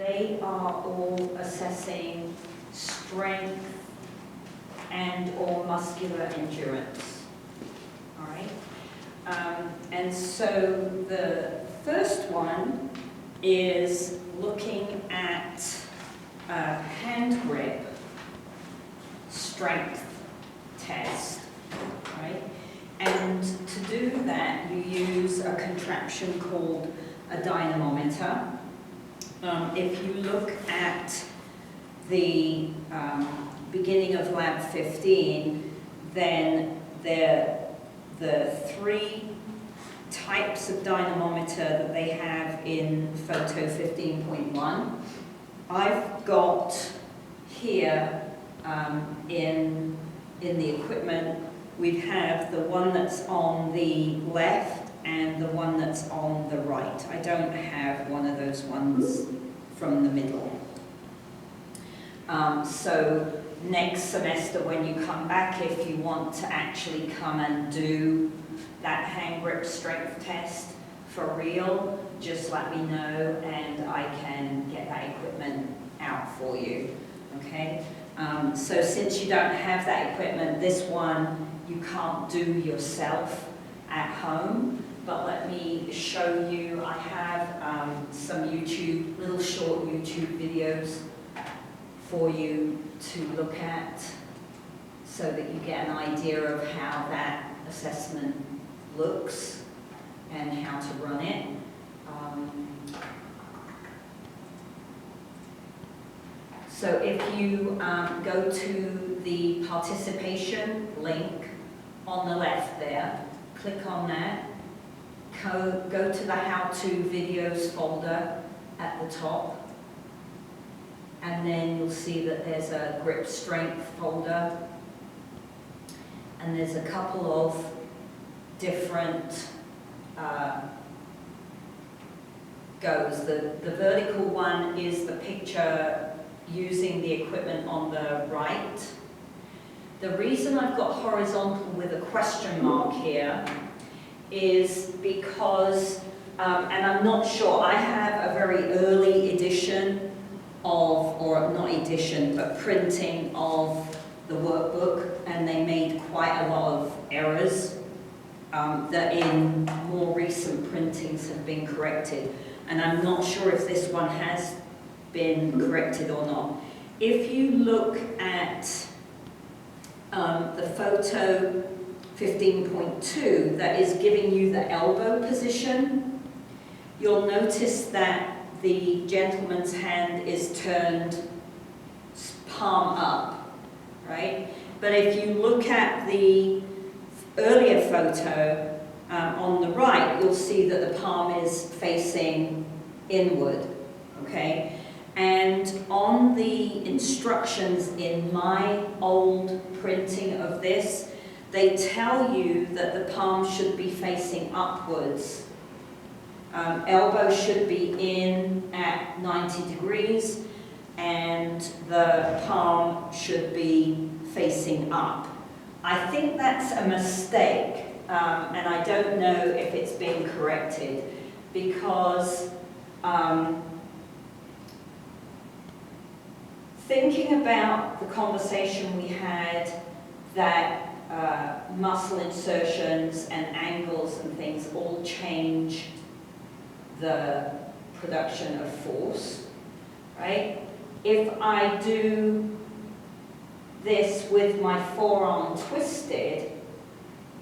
they are all assessing strength and or muscular endurance. All right. And so the first one is looking at hand grip strength test, right? And to do that, you use a contraption called a dynamometer. If you look at the beginning of lab 15, then the three types of dynamometer that they have in photo 15.1. I've got here in the equipment, we have the one that's on the left and the one that's on the right. I don't have one of those ones from the middle. So next semester when you come back, if you want to actually come and do that hand grip strength test for real, just let me know and I can get that equipment out for you, okay? So since you don't have that equipment, this one you can't do yourself at home, but let me show you. I have some little short YouTube videos for you to look at so that you get an idea of how that assessment looks and how to run it. So if you go to the participation link on the left there, click on that, go to the how-to videos folder at the top, and then you'll see that there's a grip strength folder, and there's a couple of different goes. The vertical one is the picture using the equipment on the right. The reason I've got horizontal with a question mark here is because, and I'm not sure, I have a very early edition of, or not edition, but printing of the workbook, and they made quite a lot of errors that in more recent printings have been corrected. And I'm not sure if this one has been corrected or not. If you look at the photo 15.2 that is giving you the elbow position, you'll notice that the gentleman's hand is turned palm up, right? But if you look at the earlier photo on the right, you'll see that the palm is facing inward, okay? And on the instructions in my old printing of this, they tell you that the palm should be facing upwards. Elbow should be in at 90 degrees, and the palm should be facing up. I think that's a mistake, and I don't know if it's been corrected, because thinking about the conversation we had that muscle insertions and angles and things all change the production of force, right? If I do this with my forearm twisted,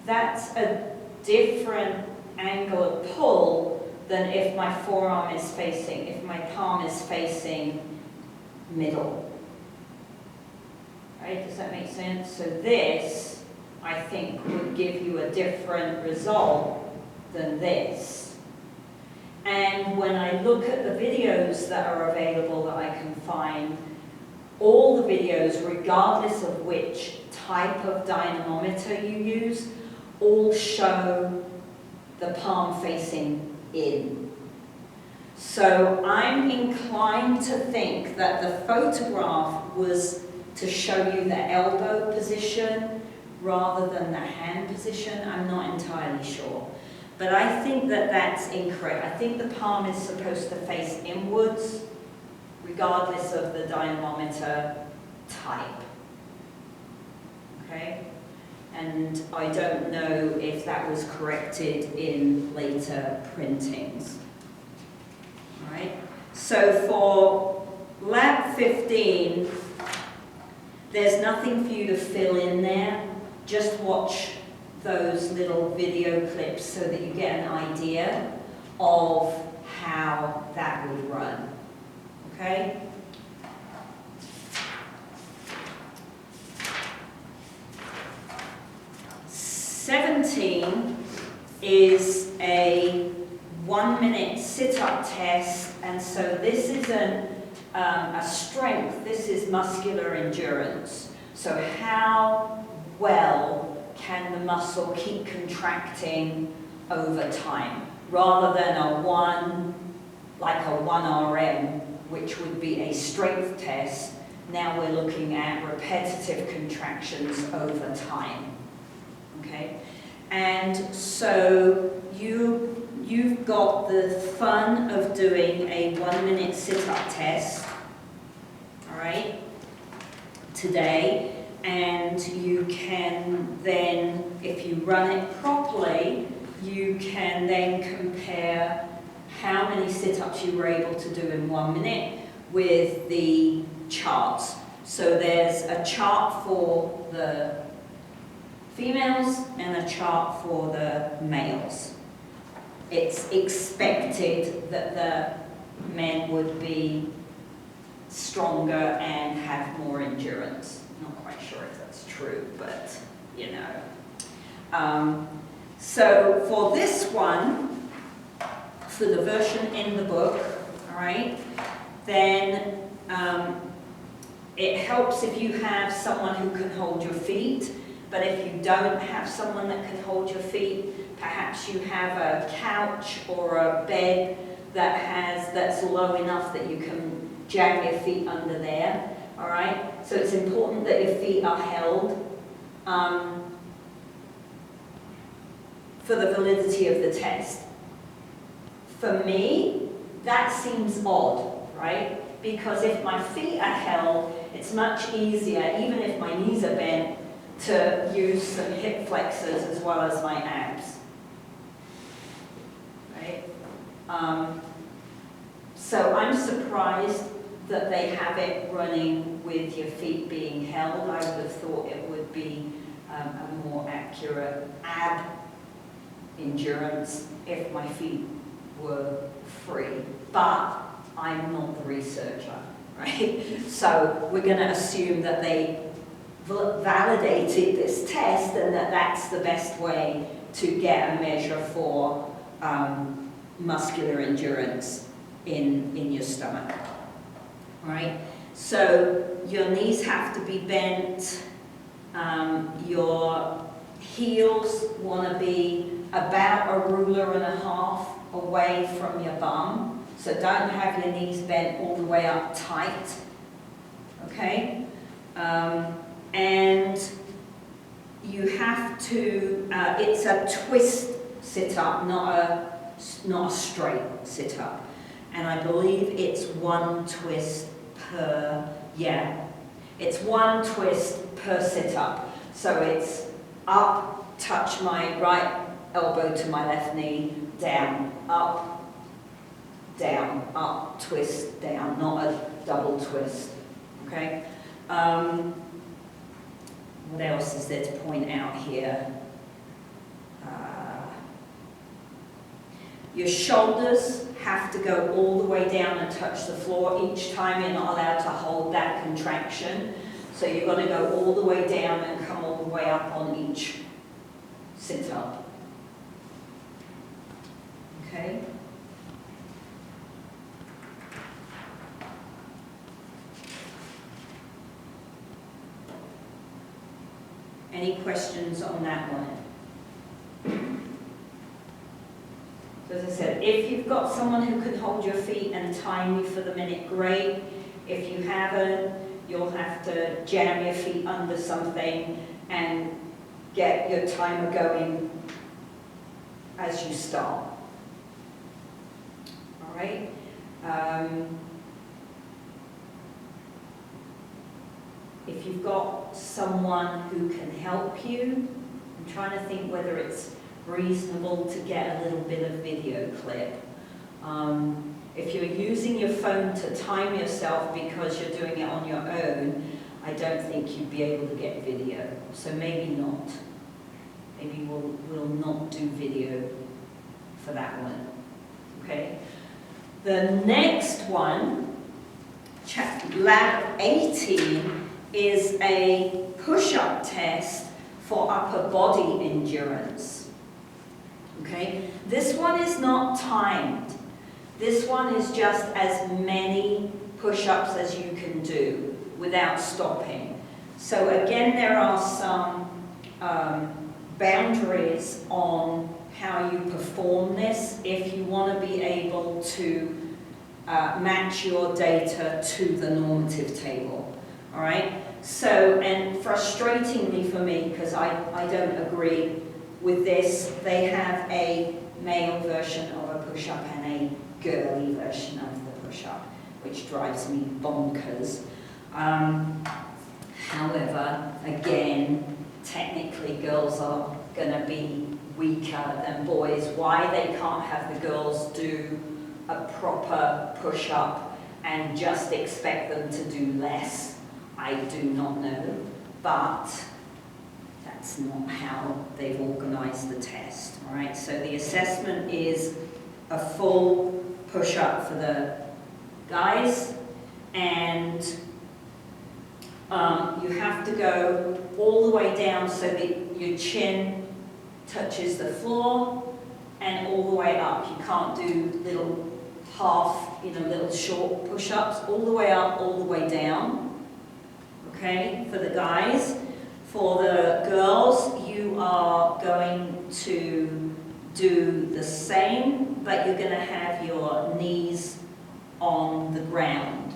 that's a different angle of pull than if my forearm is facing, if my palm is facing middle. Right, does that make sense? So this, I think, would give you a different result than this. And when I look at the videos that are available that I can find, all the videos, regardless of which type of dynamometer you use, all show the palm facing in. So I'm inclined to think that the photograph was to show you the elbow position rather than the hand position. I'm not entirely sure. But I think that that's incorrect. I think the palm is supposed to face inwards, regardless of the dynamometer type. Okay? And I don't know if that was corrected in later printings. All right? So for lab 15, there's nothing for you to fill in there. Just watch those little video clips so that you get an idea of how that would run. Okay? "17 is a 1-minute sit-up test, and so this isn't a strength, this is muscular endurance. So how well can the muscle keep contracting over time, rather than like a 1 RM, which would be a strength test. Now we're looking at repetitive contractions over time. Okay? And so you've got the fun of doing a 1-minute sit-up test, all right, today, and you can then, if you run it properly, you can then compare how many sit-ups you were able to do in 1 minute with the charts. So there's a chart for the females and a chart for the males. It's expected that the men would be stronger and have more endurance. Not quite sure if that's true, but you know. So for this one, for the version in the book, all right, then it helps if you have someone who can hold your feet. But if you don't have someone that can hold your feet, perhaps you have a couch or a bed that's low enough that you can jam your feet under there. All right. So it's important that your feet are held for the validity of the test. For me, that seems odd, right? Because if my feet are held, it's much easier, even if my knees are bent, to use some hip flexors as well as my abs, right? So I'm surprised that they have it running with your feet being held. I would have thought it would be a more accurate ab endurance if my feet were free, but I'm not the researcher, right? So we're going to assume that they validated this test and that that's the best way to get a measure for muscular endurance in your stomach. All right? So your knees have to be bent, your heels want to be about 1.5 rulers away from your bum, so don't have your knees bent all the way up tight, okay? And you have to, it's a twist sit-up, not a straight sit-up. And I believe it's 1 twist per, it's 1 twist per sit-up. So it's up, touch my right elbow to my left knee, down, up, twist, down, not a double twist, okay? What else is there to point out here? Your shoulders have to go all the way down and touch the floor each time. You're not allowed to hold that contraction. So you're going to go all the way down and come all the way up on each sit-up. Okay? Any questions on that one? So as I said, if you've got someone who can hold your feet and time you for the minute, great. If you haven't, you'll have to jam your feet under something and get your timer going as you start. All right? if you've got someone who can help you, I'm trying to think whether it's reasonable to get a little bit of video clip. If you're using your phone to time yourself because you're doing it on your own, I don't think you'd be able to get video. So maybe not. Maybe we'll not do video for that one. Okay? The next one, lab 18, is a push-up test for upper body endurance. Okay? This one is not timed. This one is just as many push-ups as you can do without stopping. So again, there are some boundaries on how you perform this if you want to be able to match your data to the normative table. All right? So, and frustratingly for me, because I don't agree with this, they have a male version of a push-up and a girly version of the push-up, which drives me bonkers. However, again, technically girls are going to be weaker than boys. Why they can't have the girls do a proper push-up and just expect them to do less, I do not know, but that's not how they've organised the test. All right, so the assessment is a full push-up for the guys, and you have to go all the way down so that your chin touches the floor, and all the way up. You can't do little little short push-ups. All the way up, all the way down. Okay, for the guys. For the girls, you are going to do the same, but you're going to have your knees on the ground.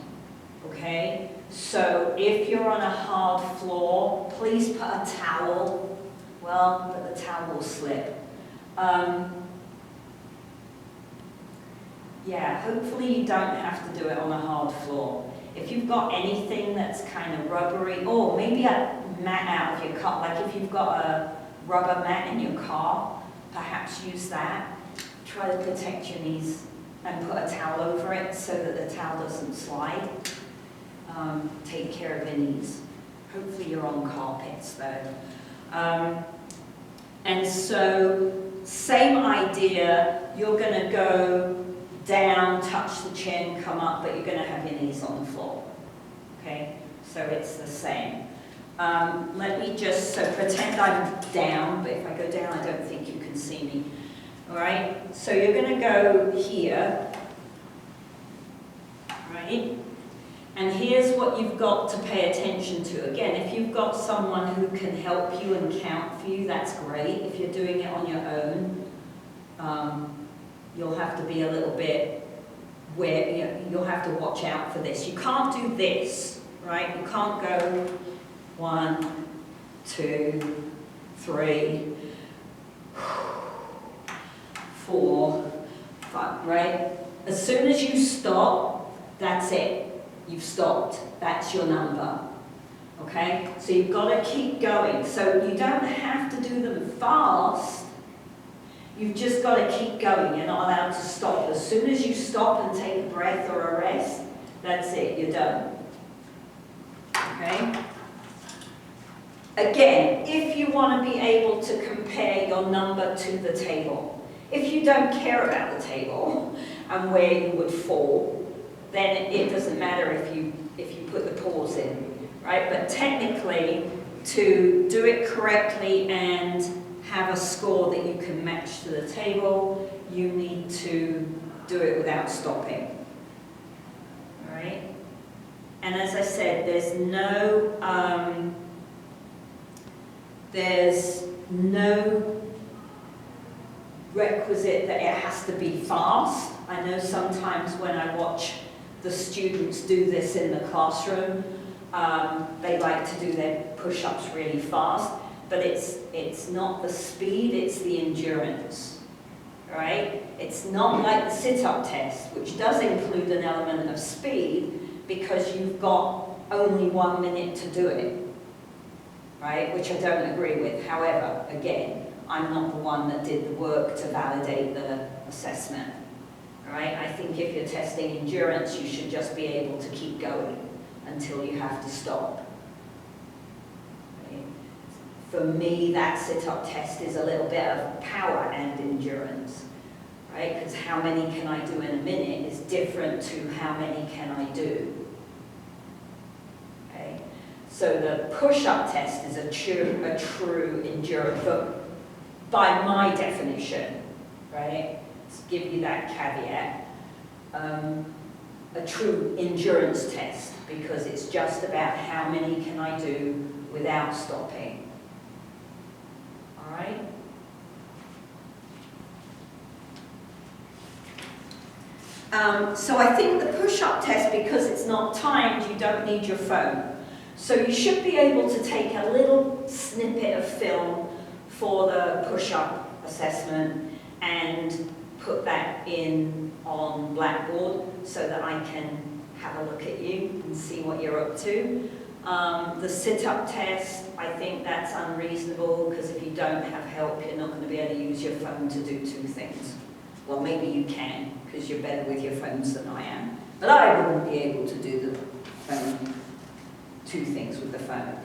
Okay? So if you're on a hard floor, please put a towel. Well, but the towel will slip. Yeah, hopefully you don't have to do it on a hard floor. If you've got anything that's kind of rubbery, or maybe a mat out of your car, like if you've got a rubber mat in your car, perhaps use that. Try to protect your knees and put a towel over it so that the towel doesn't slide. Take care of your knees. Hopefully you're on carpets though. And so, same idea, you're going to go down, touch the chin, come up, but you're going to have your knees on the floor. Okay? So it's the same. Let me just, so pretend I'm down, but if I go down, I don't think you can see me. All right? So you're going to go here, right? And here's what you've got to pay attention to. Again, if you've got someone who can help you and count for you, that's great. If you're doing it on your own, you'll have to be a little bit you'll have to watch out for this. You can't do this, right? You can't go 1, 2, 3, 4, 5, right? As soon as you stop, that's it. You've stopped. That's your number. Okay? So you've got to keep going. So you don't have to do them fast. You've just got to keep going. You're not allowed to stop. As soon as you stop and take a breath or a rest, that's it. You're done. Okay? Again, if you want to be able to compare your number to the table, if you don't care about the table and where you would fall, then it doesn't matter if you put the pause in, right? But technically, to do it correctly and have a score that you can match to the table, you need to do it without stopping, all right? And as I said, there's no requisite that it has to be fast. I know sometimes when I watch the students do this in the classroom, they like to do their push-ups really fast, but it's not the speed, it's the endurance, right? It's not like the sit-up test, which does include an element of speed, because you've got only 1 minute to do it, right? Which I don't agree with. However, again, I'm not the one that did the work to validate the assessment, right? I think if you're testing endurance, you should just be able to keep going until you have to stop. Right? For me, that sit-up test is a little bit of power and endurance, right? Because how many can I do in a minute is different to how many can I do. Okay? So the push-up test is a true endurance, by my definition, right? Let's give you that caveat. A true endurance test, because it's just about how many can I do without stopping. All right? So I think the push-up test, because it's not timed, you don't need your phone. So you should be able to take a little snippet of film for the push-up assessment and put that in on Blackboard so that I can have a look at you and see what you're up to. The sit-up test, I think that's unreasonable, because if you don't have help, you're not going to be able to use your phone to do two things. Well, maybe you can, because you're better with your phones than I am. But I wouldn't be able to do the phone, two things with the phone.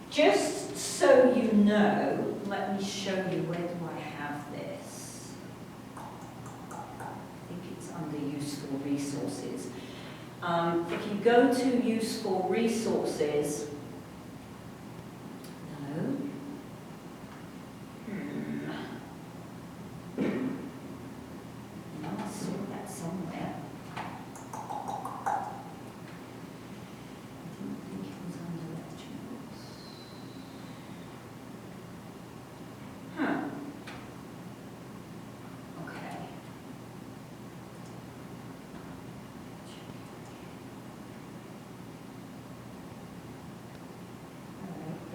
Just so you know, let me show you, where do I have this? I think it's under useful resources. If you go to useful resources, no. I saw that somewhere. I didn't think it was under lectures. Okay.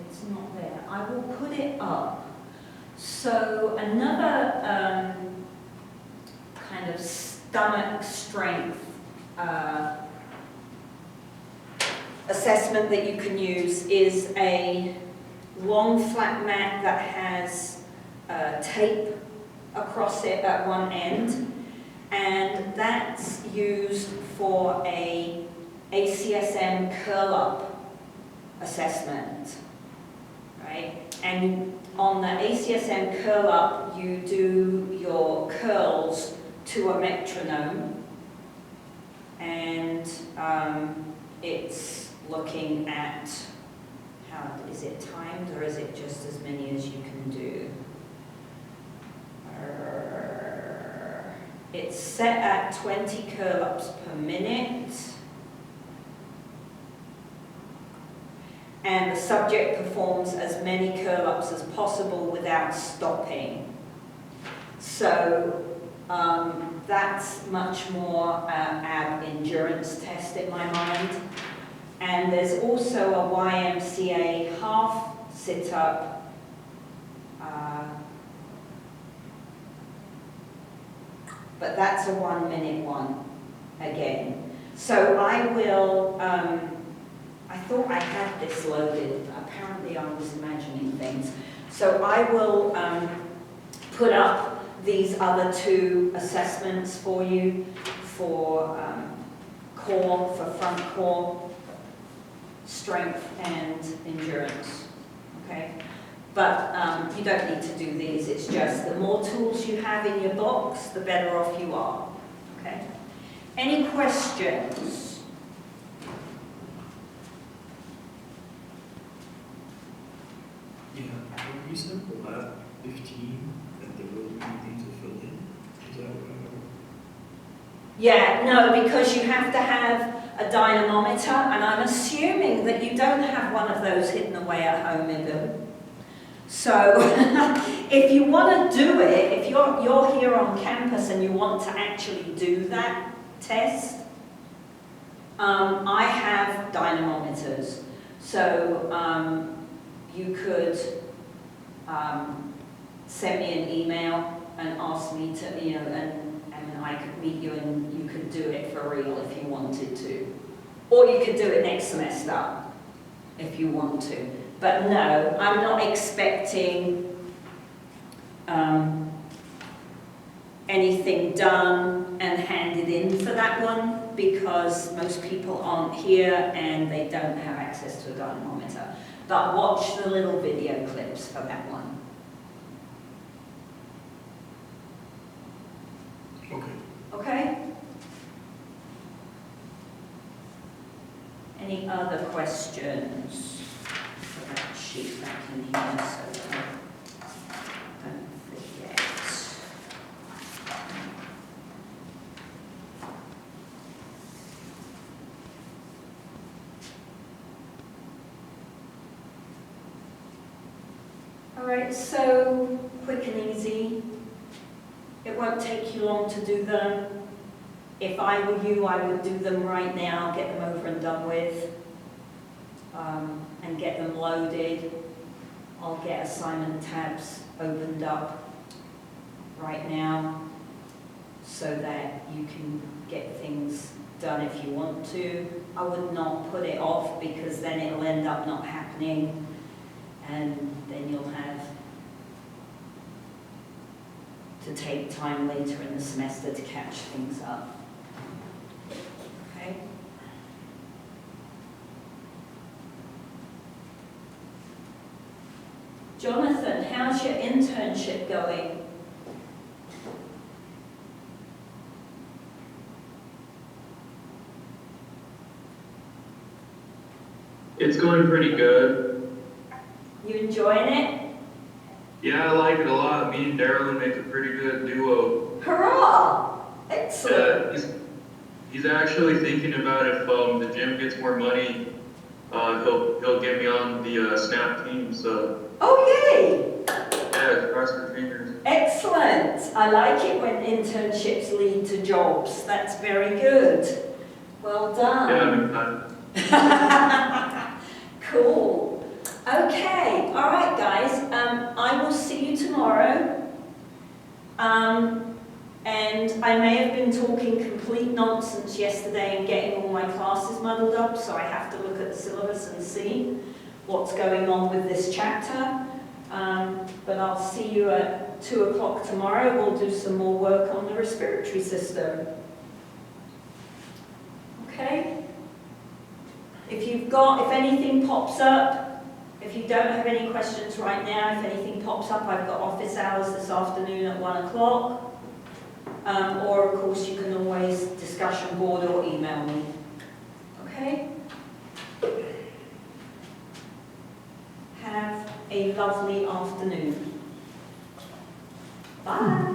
It's not there. I will put it up. So another kind of stomach strength assessment that you can use is a long flat mat that has tape across it at one end, and that's used for a ACSM curl-up assessment, right? And on the ACSM curl-up, you do your curls to a metronome, and it's looking at, how is it timed, or is it just as many as you can do? It's set at 20 curl-ups per minute, and the subject performs as many curl-ups as possible without stopping. So that's much more ab endurance test in my mind. And there's also a YMCA half sit-up, but that's a 1 minute one again. So I will, I thought I had this loaded, apparently I was imagining things. So I will put up these other two assessments for you, for core, for front core, strength and endurance, okay? But you don't need to do these, it's just the more tools you have in your box, the better off you are, okay? Any questions? Yeah, when you sample lab 15 and the road you need to fill in, is that what Yeah, no, because you have to have a dynamometer, and I'm assuming that you don't have one of those hidden away at home, Ibu. So if you want to do it, if you're here on campus and you want to actually do that test, I have dynamometers. So you could send me an email and ask me to, and I could meet you and you could do it for real if you wanted to. Or you could do it next semester, if you want to. But no, I'm not expecting anything done and handed in for that one, because most people aren't here and they don't have access to a dynamometer. But watch the little video clips for that one. Okay. Okay? Any other questions for that sheet back in here so that I don't forget? All right, so quick and easy. It won't take you long to do them. If I were you, I would do them right now, get them over and done with, and get them loaded. I'll get assignment tabs opened up right now so that you can get things done if you want to. I would not put it off, because then it'll end up not happening, and then you'll have to take time later in the semester to catch things up. Okay? Jonathan, how's your internship going? It's going pretty good. You enjoying it? Yeah, I like it a lot. Me and Darylyn make a pretty good duo. Hurrah! Excellent. He's actually thinking about if the gym gets more money, he'll get me on the Snap team. So Oh, yay! yeah, cross your fingers. Excellent. I like it when internships lead to jobs. That's very good. Well done. Yeah, Cool. Okay. All right, guys. I will see you tomorrow. And I may have been talking complete nonsense yesterday and getting all my classes muddled up, so I have to look at the syllabus and see what's going on with this chapter. But I'll see you at 2 o'clock tomorrow. We'll do some more work on the respiratory system. Okay? If anything pops up, if you don't have any questions right now, if anything pops up, I've got office hours this afternoon at 1 o'clock. Or, of course, you can always discussion board or email me. Okay? Have a lovely afternoon. Bye.